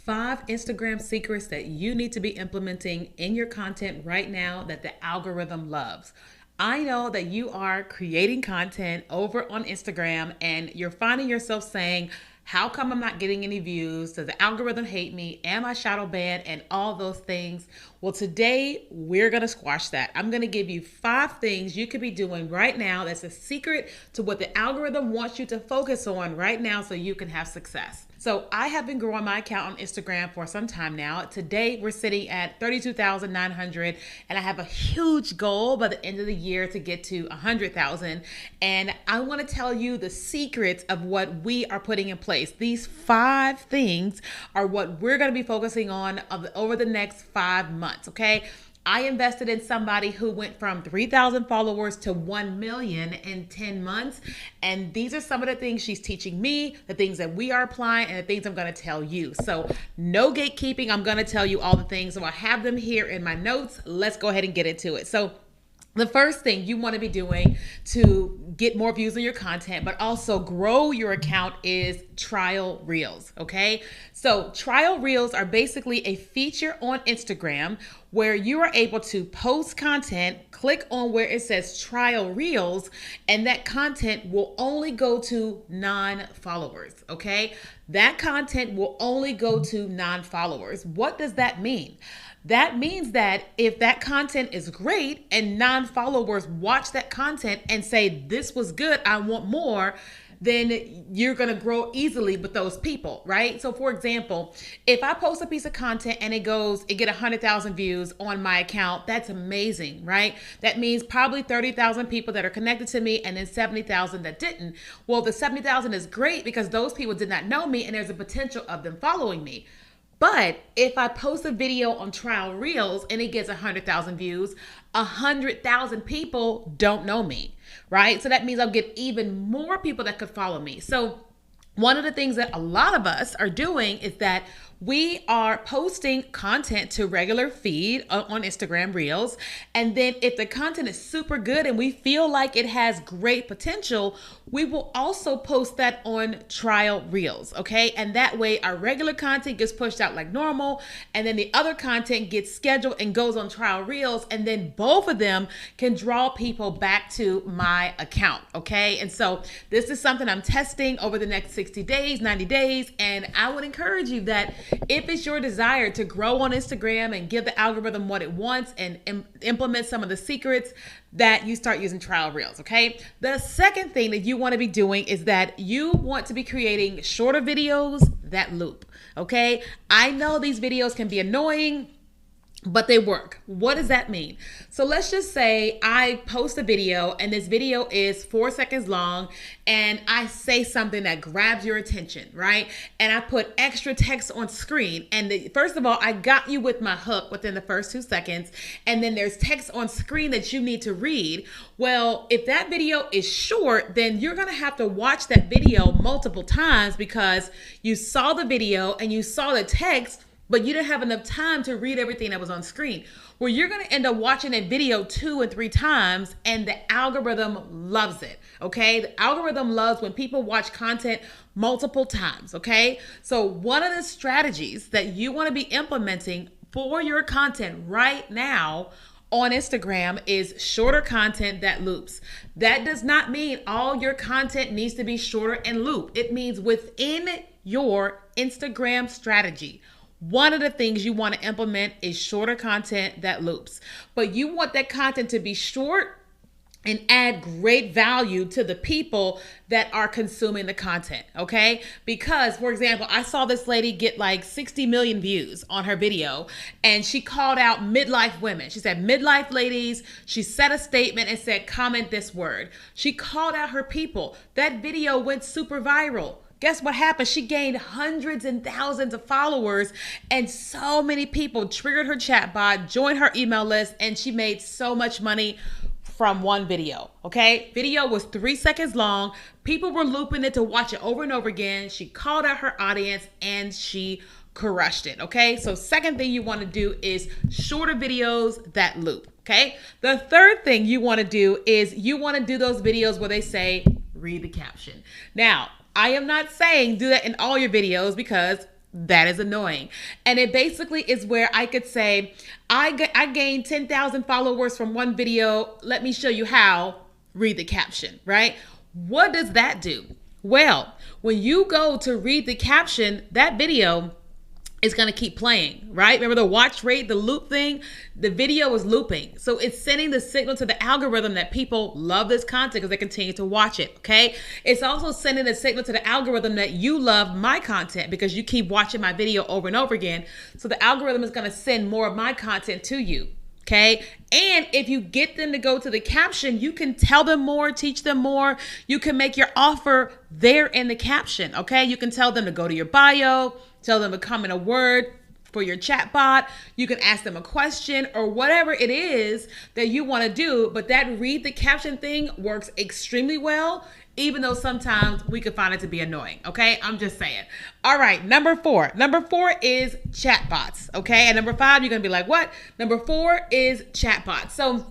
5 Instagram secrets that you need to be implementing in your content right now that the algorithm loves. I know that you are creating content over on Instagram and you're finding yourself saying, how come I'm not getting any views? Does the algorithm hate me? Am I shadow banned? And all those things. Well, today we're going to squash that. I'm going to give you 5 things you could be doing right now that's a secret to what the algorithm wants you to focus on right now so you can have success. So I have been growing my account on Instagram for some time now. Today we're sitting at 32,900 and I have a huge goal by the end of the year to get to 100,000. And I want to tell you the secrets of what we are putting in place. These 5 things are what we're going to be focusing on over the next 5 months, okay? I invested in somebody who went from 3,000 followers to 1 million in 10 months. And these are some of the things she's teaching me, the things that we are applying, and the things I'm going to tell you. So no gatekeeping. I'm going to tell you all the things. So I have them here in my notes. Let's go ahead and get into it. So the first thing you want to be doing to get more views on your content, but also grow your account is trial reels, okay? So trial reels are basically a feature on Instagram where you are able to post content, click on where it says trial reels, and that content will only go to non-followers, okay? That content will only go to non-followers. What does that mean? That means that if that content is great and non-followers watch that content and say, this was good, I want more, then you're going to grow easily with those people, right? So for example, if I post a piece of content and it get 100,000 views on my account, that's amazing, right? That means probably 30,000 people that are connected to me and then 70,000 that didn't. Well, the 70,000 is great because those people did not know me and there's a potential of them following me. But if I post a video on trial reels and it gets 100,000 views, 100,000 people don't know me, right? So that means I'll get even more people that could follow me. So one of the things that a lot of us are doing is that we are posting content to regular feed on Instagram Reels. And then if the content is super good and we feel like it has great potential, we will also post that on trial Reels, okay? And that way our regular content gets pushed out like normal, and then the other content gets scheduled and goes on trial Reels, and then both of them can draw people back to my account, okay? And so this is something I'm testing over the next 60 days, 90 days, and I would encourage you that if it's your desire to grow on Instagram and give the algorithm what it wants and implement some of the secrets, that you start using trial reels, okay? The second thing that you want to be doing is that you want to be creating shorter videos that loop, okay? I know these videos can be annoying, but they work. What does that mean? So let's just say I post a video and this video is 4 seconds long and I say something that grabs your attention, right? And I put extra text on screen. And first of all, I got you with my hook within the first 2 seconds. And then there's text on screen that you need to read. Well, if that video is short, then you're going to have to watch that video multiple times because you saw the video and you saw the text, but you didn't have enough time to read everything that was on screen. Well, you're gonna end up watching that video 2 and 3 times and the algorithm loves it, okay? The algorithm loves when people watch content multiple times, okay? So one of the strategies that you wanna be implementing for your content right now on Instagram is shorter content that loops. That does not mean all your content needs to be shorter and loop. It means within your Instagram strategy, one of the things you want to implement is shorter content that loops. But you want that content to be short and add great value to the people that are consuming the content, okay? Because, for example, I saw this lady get like 60 million views on her video, and she called out midlife women. She said, midlife ladies. She set a statement and said, comment this word. She called out her people. That video went super viral. Guess what happened? She gained hundreds and thousands of followers, and so many people triggered her chatbot, joined her email list, and she made so much money from one video, okay? Video was 3 seconds long. People were looping it to watch it over and over again. She called out her audience and she crushed it, okay? So second thing you want to do is shorter videos that loop, okay? The third thing you want to do is you want to do those videos where they say, read the caption. Now, I am not saying do that in all your videos because That is annoying. And it basically is where I could say, I gained 10,000 followers from one video. Let me show you how. Read the caption, right? What does that do? Well, when you go to read the caption, that video is going to keep playing, right? Remember the watch rate, the loop thing? The video is looping. So it's sending the signal to the algorithm that people love this content because they continue to watch it, okay? It's also sending a signal to the algorithm that you love my content because you keep watching my video over and over again. So the algorithm is going to send more of my content to you. Okay. And if you get them to go to the caption, you can tell them more, teach them more. You can make your offer there in the caption. Okay. You can tell them to go to your bio, tell them to comment a word for your chatbot. You can ask them a question or whatever it is that you want to do. But that read the caption thing works extremely well, even though sometimes we could find it to be annoying. Okay. I'm just saying. All right. Number four is chatbots. Okay. And number 5, you're going to be like, what? Number 4 is chatbots. So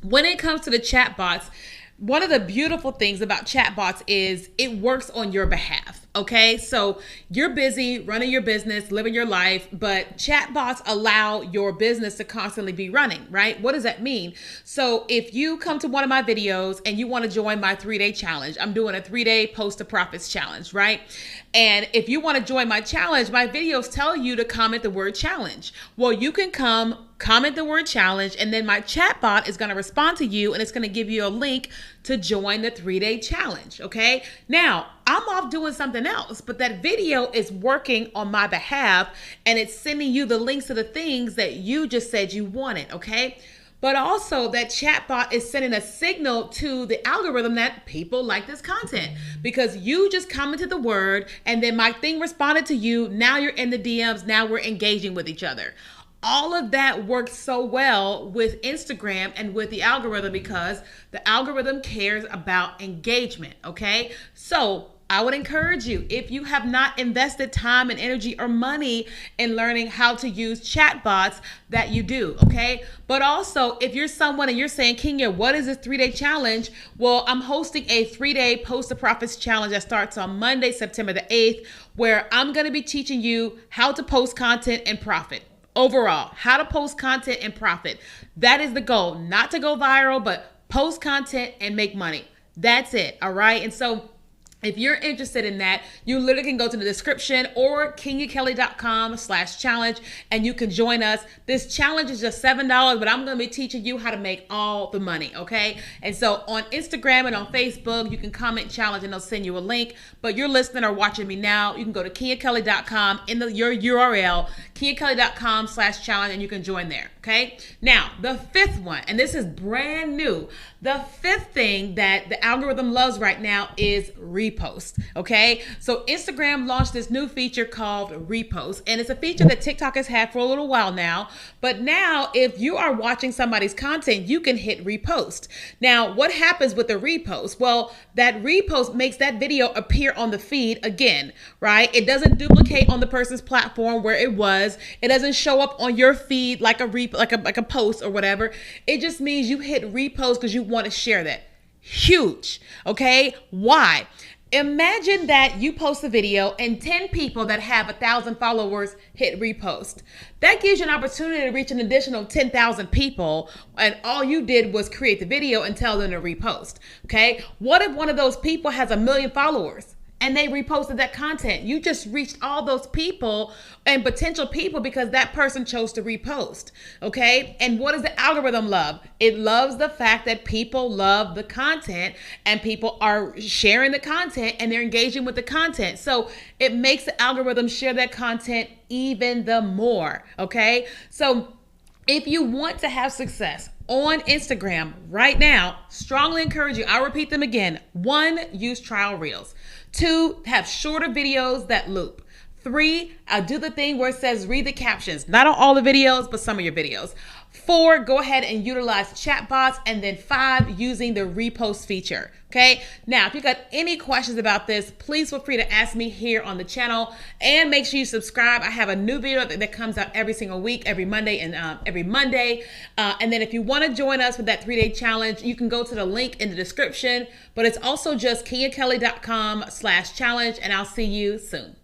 when it comes to the chatbots, one of the beautiful things about chatbots is it works on your behalf. Okay, so you're busy running your business, living your life, but chatbots allow your business to constantly be running, right? What does that mean? So if you come to one of my videos and you want to join my 3-day challenge, I'm doing a 3-day post to profits challenge, right? And if you want to join my challenge, my videos tell you to comment the word challenge. Well, you can comment the word challenge, and then my chatbot is going to respond to you and it's going to give you a link to join the 3-day challenge. Okay. Now I'm off doing something else, but that video is working on my behalf and it's sending you the links to the things that you just said you wanted. Okay. But also that chatbot is sending a signal to the algorithm that people like this content because you just commented the word and then my thing responded to you. Now you're in the DMs. Now we're engaging with each other. All of that works so well with Instagram and with the algorithm because the algorithm cares about engagement, okay? So I would encourage you, if you have not invested time and energy or money in learning how to use chatbots, that you do, okay? But also, if you're someone and you're saying, Keenya, what is this 3-day challenge? Well, I'm hosting a 3-day Post to Profits challenge that starts on Monday, September the 8th, where I'm gonna be teaching you how to post content and profit. Overall, how to post content and profit. That is the goal, not to go viral, but post content and make money. That's it. All right. And so if you're interested in that, you literally can go to the description or KenyaKelly.com/challenge and you can join us. This challenge is just $7, but I'm going to be teaching you how to make all the money. Okay. And so on Instagram and on Facebook, you can comment challenge and they'll send you a link. But you're listening or watching me now, you can go to KenyaKelly.com in your URL, KenyaKelly.com/challenge, and you can join there. Okay. Now, the 5th one, and this is brand new. The 5th thing that the algorithm loves right now is repost. Okay. So Instagram launched this new feature called repost, and it's a feature that TikTok has had for a little while now. But now if you are watching somebody's content, you can hit repost. Now, what happens with the repost? Well, that repost makes that video appear on the feed again, right? It doesn't duplicate on the person's platform where it was. It doesn't show up on your feed like a post or whatever. It just means you hit repost because you want to share that. Huge. Okay. Why? Imagine that you post a video and 10 people that have 1,000 followers hit repost. That gives you an opportunity to reach an additional 10,000 people, and all you did was create the video and tell them to repost. Okay. What if one of those people has 1 million followers? And they reposted that content? You just reached all those people and potential people because that person chose to repost. Okay. And what does the algorithm love? It loves the fact that people love the content and people are sharing the content and they're engaging with the content. So it makes the algorithm share that content even the more. Okay. So if you want to have success on Instagram right now, strongly encourage you. I'll repeat them again. 1, use trial reels. 2, have shorter videos that loop. 3, do the thing where it says read the captions. Not on all the videos, but some of your videos. 4, go ahead and utilize chatbots. And then 5, using the repost feature. Okay. Now, if you got any questions about this, please feel free to ask me here on the channel, and make sure you subscribe. I have a new video that comes out every single week, every Monday. And then if you want to join us with that 3-day challenge, you can go to the link in the description, but it's also just KenyaKelly.com/challenge, and I'll see you soon.